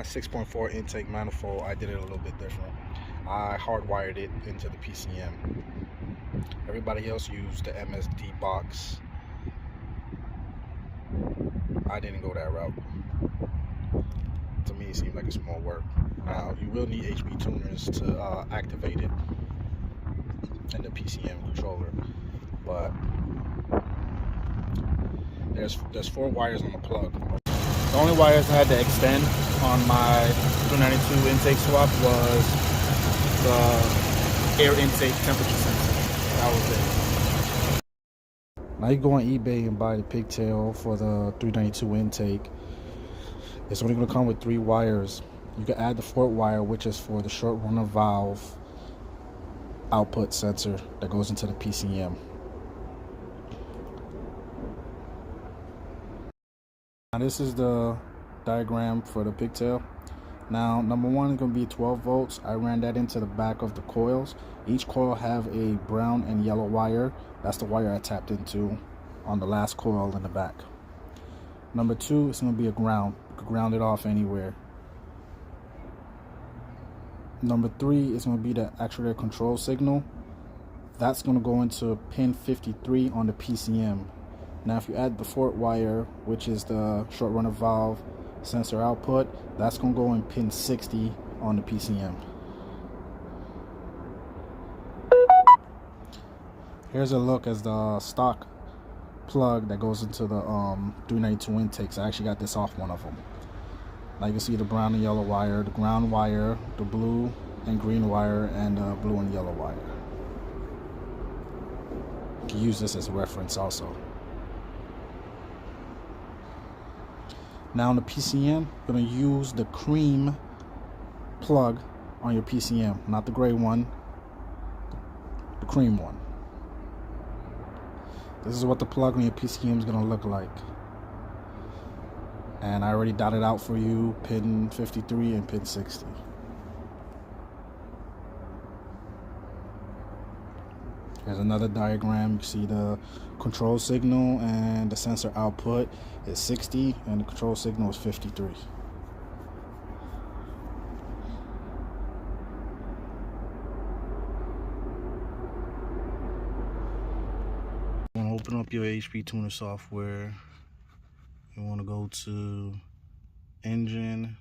my 6.4 intake manifold, I did it a little bit different. I hardwired it into the PCM. Everybody else used the MSD box. I didn't go that route. To me, it seemed like it's more work. Now, you will need HB tuners to activate it in the PCM controller, but there's 4 wires on the plug. The only wires I had to extend on my 292 intake swap was the air intake temperature sensor. That was it. Now you go on eBay and buy the pigtail for the 392 intake. It's only going to come with 3 wires. You can add the 4th wire, which is for the short runner valve output sensor that goes into the PCM. Now this is the diagram for the pigtail. Now number 1 is going to be 12 volts. I ran that into the back of the coils. Each coil have a brown and yellow wire. That's the wire I tapped into on the last coil in the back. Number 2 is going to be a ground. You can ground it off anywhere. Number 3 is going to be the actuator control signal. That's going to go into pin 53 on the PCM. Now if you add the 4th wire, which is the short runner valve sensor output, that's going to go in pin 60 on the PCM. Here's a look as the stock plug that goes into the 392 intakes. I actually got this off one of them. Now you can see the brown and yellow wire, the ground wire, the blue and green wire, and the blue and yellow wire. You can use this as a reference also. Now on the PCM, you're going to use the cream plug on your PCM, not the gray one, the cream one. This is what the plug on your PCM is going to look like. And I already dotted out for you pin 53 and pin 60. Here's another diagram. You see the control signal and the sensor output is 60 and the control signal is 53. You want to open up your HP tuner software. You want to go to engine,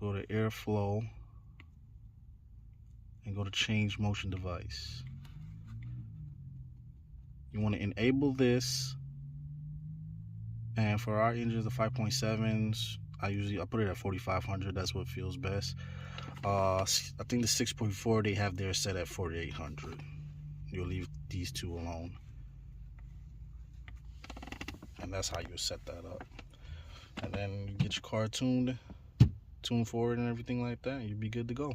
go to airflow, and go to change motion device. You want to enable this, and for our engines, the 5.7s, I put it at 4500. That's what feels best. I think the 6.4 they have theirs set at 4800. You'll leave these 2 alone, and that's how you set that up. And then you get your car tuned forward and everything like that, and you'll be good to go.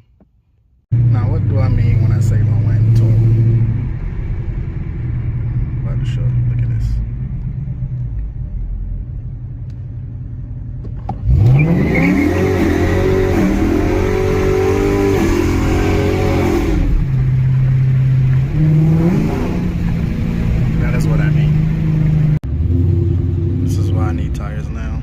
Now, what do I mean when I say low end torque? I'm about to show you. Look at this. That is what I mean. This is why I need tires now.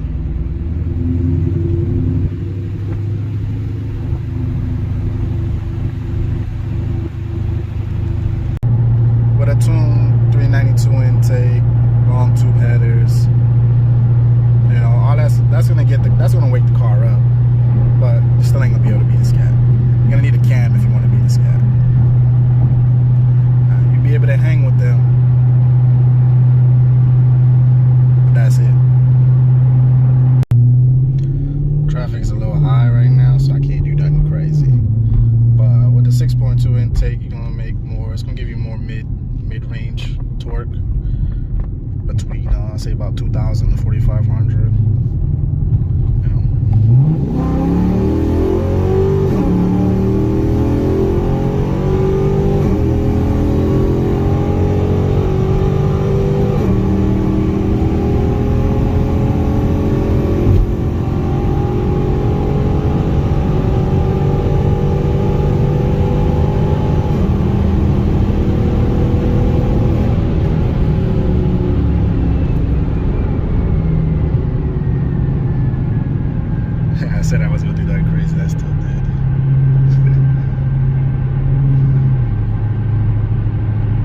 With a tuned 392 intake, long tube headers, you know, all that's gonna wake the car up, but you still ain't gonna be able to beat the scat. You're gonna need a cam if you want to beat the scat. You'll be able to hang with them, but that's it. Traffic is a little high right now, so I can't do nothing crazy. But with the 6.2 intake, you're gonna make more. It's gonna give you more mid-range torque between say about 2000 to 4500. You know. I said I was gonna do that crazy. I still did.